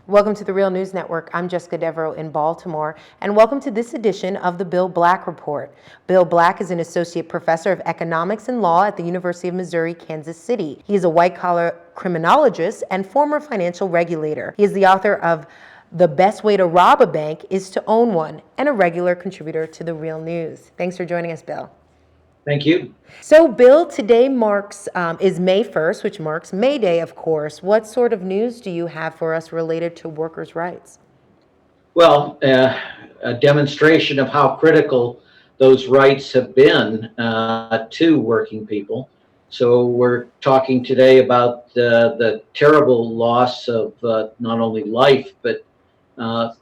Welcome to the Real News Network. I'm Jessica Devereaux in Baltimore, and welcome to this edition of the Bill Black Report. Bill Black is an associate professor of economics and law at the University of Missouri, Kansas City. He is a white-collar criminologist and former financial regulator. He is the author of The Best Way to Rob a Bank is to Own One, and a regular contributor to the Real News. Thanks for joining us, Bill. Thank you. So, Bill, today is May 1st, which marks May Day, of course. What sort of news do you have for us related to workers' rights? Well, a demonstration of how critical those rights have been to working people. So we're talking today about the terrible loss of not only life, but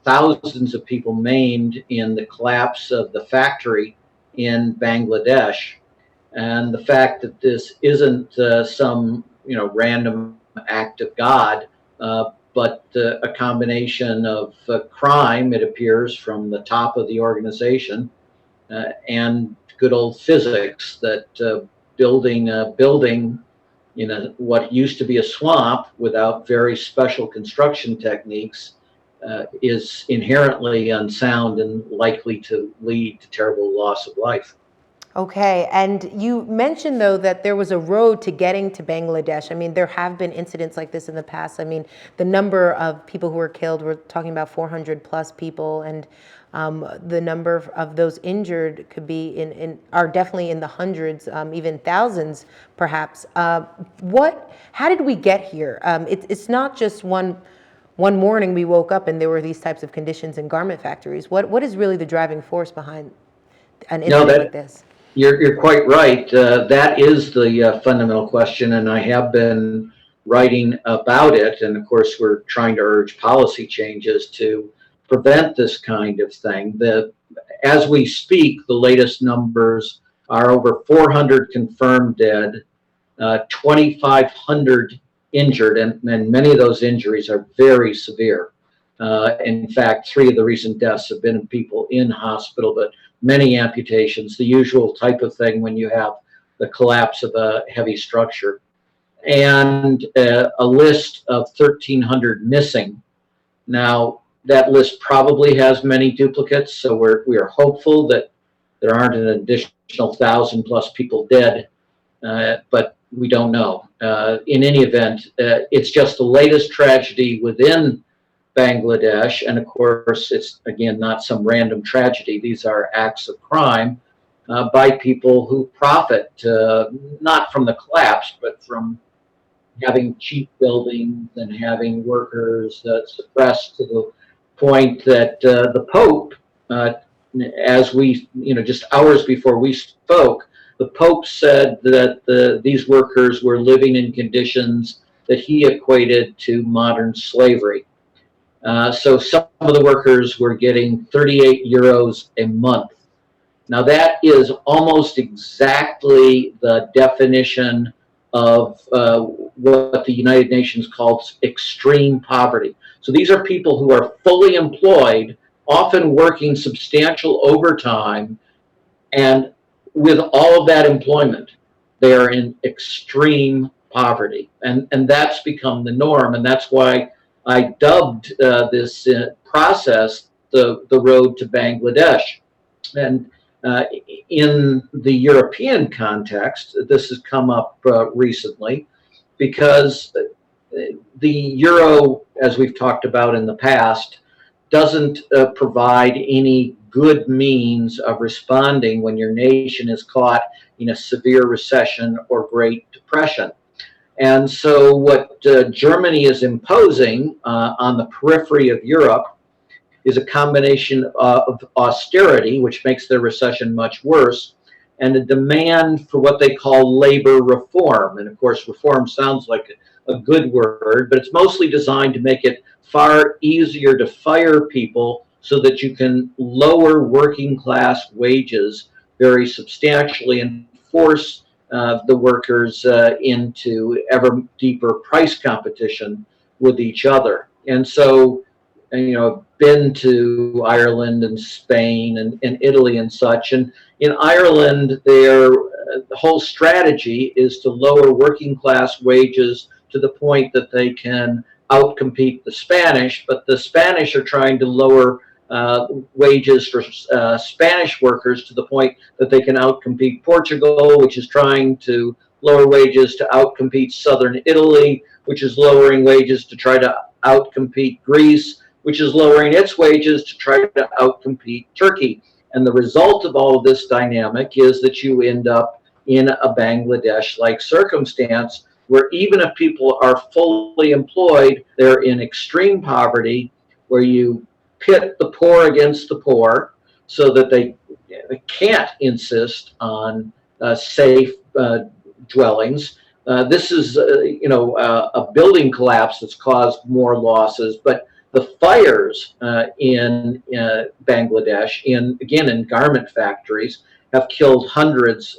thousands of people maimed in the collapse of the factory in Bangladesh. And the fact that this isn't some random act of God, but a combination of crime, it appears, from the top of the organization, and good old physics that building a building in what used to be a swamp without very special construction techniques is inherently unsound and likely to lead to terrible loss of life. Okay, and you mentioned, though, that there was a road to getting to Bangladesh. I mean, there have been incidents like this in the past. I mean, the number of people who were killed, we're talking about 400 plus people, and the number of those injured could be are definitely in the hundreds, even thousands, perhaps. How did we get here? It's not just one morning we woke up and there were these types of conditions in garment factories. What is really the driving force behind an incident like this? You're quite right. That is the fundamental question, and I have been writing about it. And of course, we're trying to urge policy changes to prevent this kind of thing. As we speak, the latest numbers are over 400 confirmed dead, 2,500 injured, and many of those injuries are very severe. In fact, 3 of the recent deaths have been people in hospital, but many amputations, the usual type of thing when you have the collapse of a heavy structure. And a list of 1,300 missing. Now, that list probably has many duplicates, so we are hopeful that there aren't an additional 1,000 plus people dead, but we don't know. In any event, it's just the latest tragedy within Bangladesh, and of course, it's again not some random tragedy. These are acts of crime by people who profit not from the collapse, but from having cheap buildings and having workers suppressed to the point that the Pope, as we just hours before we spoke, the Pope said that these workers were living in conditions that he equated to modern slavery. So some of the workers were getting 38 euros a month. Now that is almost exactly the definition of what the United Nations calls extreme poverty. So these are people who are fully employed, often working substantial overtime, and with all of that employment, they are in extreme poverty. And that's become the norm, and that's why I dubbed this process the road to Bangladesh. And in the European context, this has come up recently because the euro, as we've talked about in the past, doesn't provide any good means of responding when your nation is caught in a severe recession or Great Depression. And so what Germany is imposing on the periphery of Europe is a combination of austerity, which makes their recession much worse, and a demand for what they call labor reform. And of course, reform sounds like a good word, but it's mostly designed to make it far easier to fire people so that you can lower working class wages very substantially and force the workers into ever deeper price competition with each other. And so, been to Ireland and Spain and Italy and such. And in Ireland, the whole strategy is to lower working class wages to the point that they can outcompete the Spanish, but the Spanish are trying to lower wages for Spanish workers to the point that they can outcompete Portugal, which is trying to lower wages to outcompete southern Italy, which is lowering wages to try to outcompete Greece, which is lowering its wages to try to outcompete Turkey. And the result of all of this dynamic is that you end up in a Bangladesh-like circumstance where even if people are fully employed, they're in extreme poverty, where you pit the poor against the poor so that they can't insist on safe dwellings. This is, a building collapse that's caused more losses, but the fires in Bangladesh, in garment factories, have killed hundreds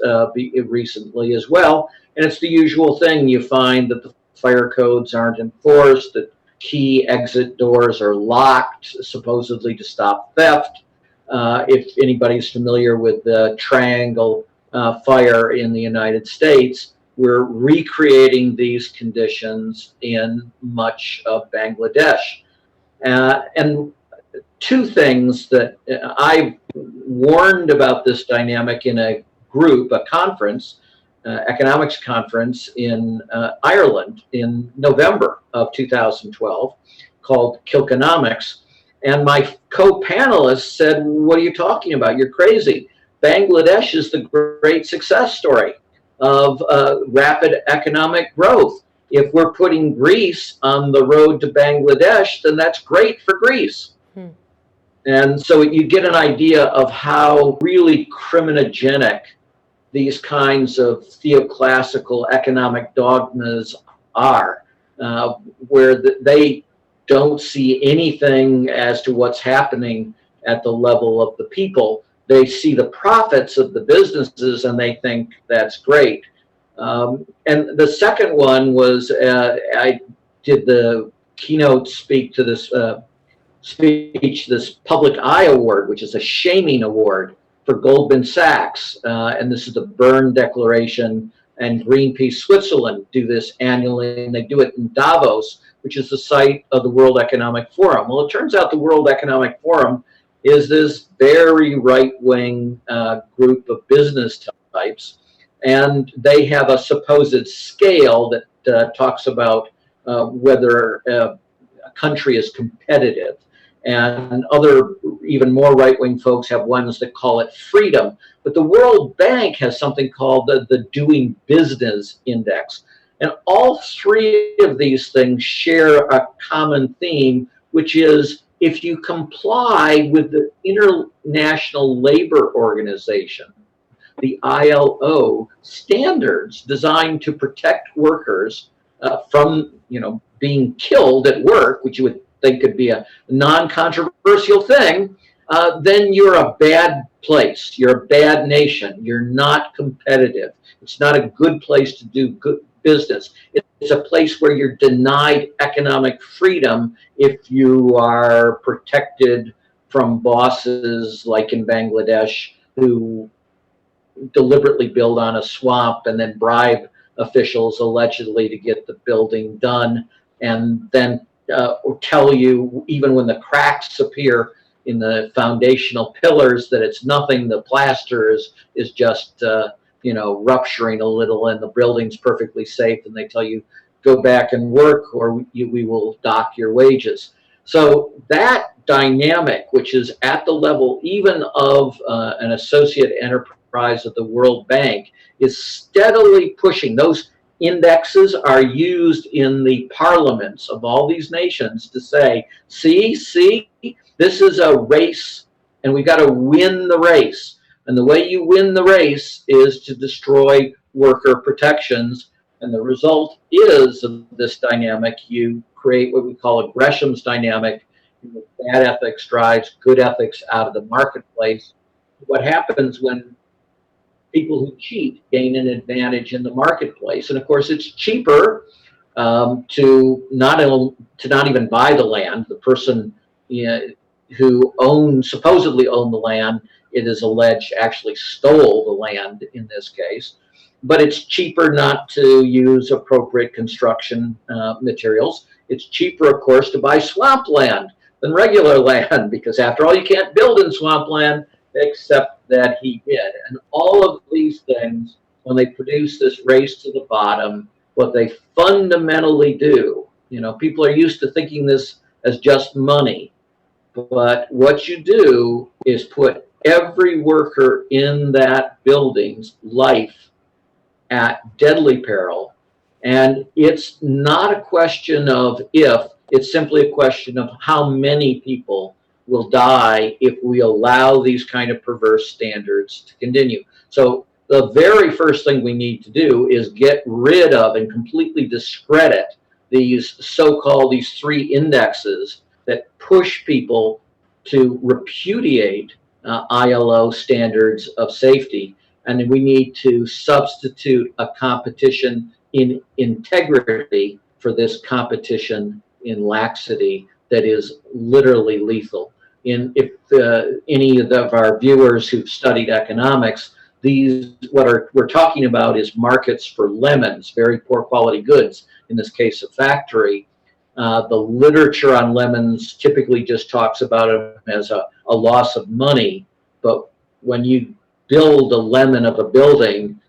recently as well. And it's the usual thing. You find that the fire codes aren't enforced, that key exit doors are locked, supposedly to stop theft. If anybody's familiar with the Triangle fire in the United States, we're recreating these conditions in much of Bangladesh. And two things that I've warned about this dynamic in a group, a conference, economics conference in Ireland in November of 2012 called Kilkenomics. And my co-panelists said, "What are you talking about? You're crazy. Bangladesh is the great success story of rapid economic growth. If we're putting Greece on the road to Bangladesh, then that's great for Greece." And so you get an idea of how really criminogenic these kinds of theoclassical economic dogmas are, where they don't see anything as to what's happening at the level of the people. They see the profits of the businesses and they think that's great. And the second one was I did the keynote speak to this speech, this Public Eye Award, which is a shaming award for Goldman Sachs. And this is the Berne Declaration, and Greenpeace Switzerland do this annually, and they do it in Davos, which is the site of the World Economic Forum. Well, it turns out the World Economic Forum is this very right-wing group of business types, and they have a supposed scale that talks about whether a country is competitive. And other, even more right-wing folks have ones that call it freedom. But the World Bank has something called the Doing Business Index. And all three of these things share a common theme, which is if you comply with the International Labor Organization, the ILO standards designed to protect workers from, being killed at work, which you would think could be a non-controversial thing, then you're a bad place. You're a bad nation. You're not competitive. It's not a good place to do good business. It's a place where you're denied economic freedom if you are protected from bosses like in Bangladesh who deliberately build on a swamp and then bribe officials allegedly to get the building done, and then tell you, even when the cracks appear in the foundational pillars, that it's nothing. The plaster is just rupturing a little, and the building's perfectly safe. And they tell you, go back and work, or we will dock your wages. So that dynamic, which is at the level even of an associate enterprise of the World Bank, is steadily pushing. Those indexes are used in the parliaments of all these nations to say, see, this is a race, and we've got to win the race. And the way you win the race is to destroy worker protections. And the result is of this dynamic, you create what we call a Gresham's dynamic. Bad ethics drives good ethics out of the marketplace. What happens when people who cheat gain an advantage in the marketplace? And of course, it's cheaper to not even buy the land. The person who supposedly owned the land, it is alleged, actually stole the land in this case. But it's cheaper not to use appropriate construction materials. It's cheaper, of course, to buy swampland than regular land because, after all, you can't build in swampland except that he did. And all of these things, when they produce this race to the bottom, what they fundamentally do, people are used to thinking this as just money. But what you do is put every worker in that building's life at deadly peril. And it's not a question of if, it's simply a question of how many people will die if we allow these kind of perverse standards to continue. So the very first thing we need to do is get rid of and completely discredit these so-called, these three indexes that push people to repudiate ILO standards of safety. And we need to substitute a competition in integrity for this competition in laxity that is literally lethal. If any of our viewers who've studied economics, we're talking about is markets for lemons, very poor quality goods, in this case a factory. The literature on lemons typically just talks about them as a loss of money, but when you build a lemon of a building,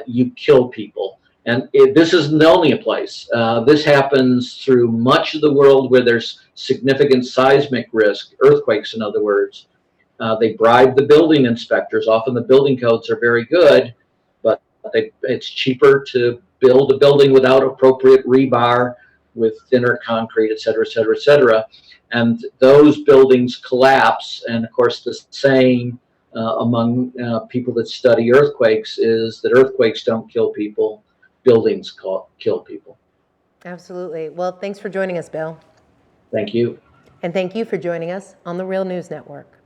you kill people. And this isn't the only place. This happens through much of the world where there's significant seismic risk, earthquakes, in other words. They bribe the building inspectors. Often the building codes are very good, but it's cheaper to build a building without appropriate rebar, with thinner concrete, et cetera, et cetera, et cetera. And those buildings collapse. And of course, the saying among people that study earthquakes is that earthquakes don't kill people, buildings kill people. Absolutely. Well, thanks for joining us, Bill. Thank you. And thank you for joining us on the Real News Network.